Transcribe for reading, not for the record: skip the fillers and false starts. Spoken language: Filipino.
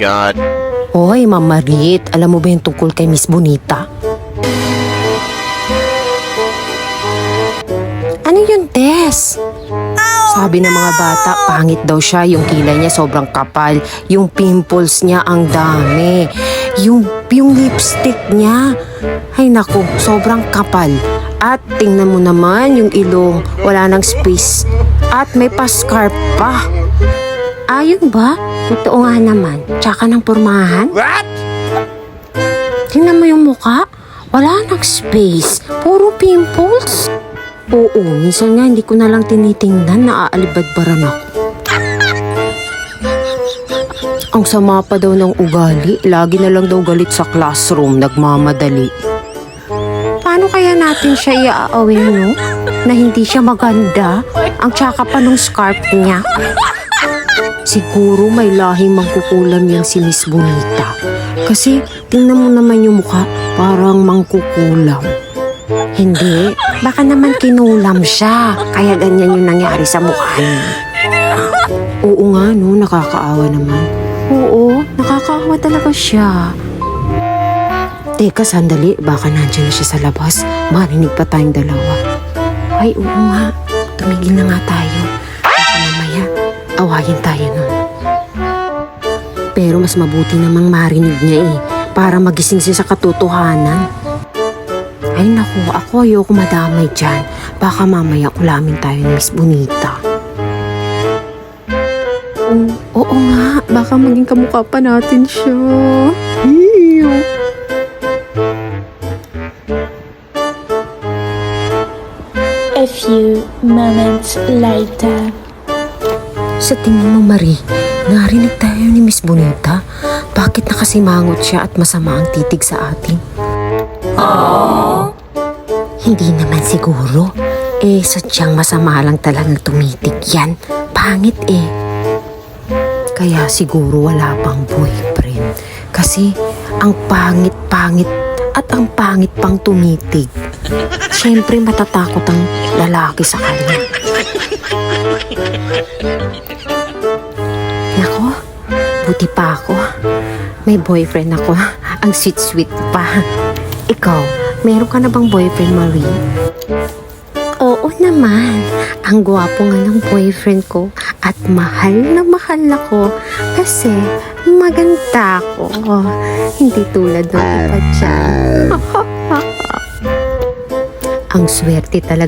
God. Hoy, Ma'am Marit, alam mo ba yung tungkol kay Miss Bonita? Ano yun, Tess? Sabi ng mga bata, pangit daw siya, yung kilay niya sobrang kapal, yung pimples niya ang dami, yung lipstick niya, ay naku, sobrang kapal. At tingnan mo naman yung ilong, wala nang space, at may pa-scarf pa. Ayun ba? Totoo nga naman, tsaka ng pormahan. What? Tingnan mo yung muka, wala nang space, puro pimples. Oo, minsan nga hindi ko na lang tinitingnan, naaalibadbaran ako. Ang sama pa daw ng ugali, lagi na lang daw galit sa classroom, nagmamadali. Paano kaya natin siya i-aware, no? Na hindi siya maganda, ang tsaka pa nung scarf niya. Siguro may lahing mangkukulam yan si Miss Bonita. Kasi tingnan mo naman yung mukha, parang mangkukulam. Hindi, baka naman kinulam siya, kaya ganyan yung nangyari sa mukha niya. Oo nga no, nakakaawa naman. Oo, nakakaawa talaga siya. Teka, sandali, baka nandiyan na siya sa labas. Marinig pa tayong dalawa. Ay, oo nga, tumigil na nga tayo. Baka mamaya, awayin tayo nun. Pero mas mabuti namang marinig niya para magising siya sa katotohanan. Ay naku, ako ayoko madamay dyan. Baka mamaya kulamin tayo ni Miss Bonita. Oo nga, baka maging kamukha pa natin siya. Ew. A few moments later. Sa tingin mo, Marie, narinig tayo ni Miss Bonita? Bakit nakasimangot siya at masama ang titig sa atin? Hindi naman siguro. Sadyang masama lang talagang tumitig yan. Pangit Kaya siguro wala pang boyfriend. Kasi ang pangit-pangit at ang pangit pang tumitig. Siyempre matatakot ang lalaki sa kanya. Nako, buti pa ako. May boyfriend ako. Ang sweet-sweet pa. Ikaw, meron ka na bang boyfriend, Marie? Oo naman. Ang gwapo nga ng boyfriend ko at mahal na mahal ako kasi maganda ako. Hindi tulad ng iba dyan. Ang swerte talaga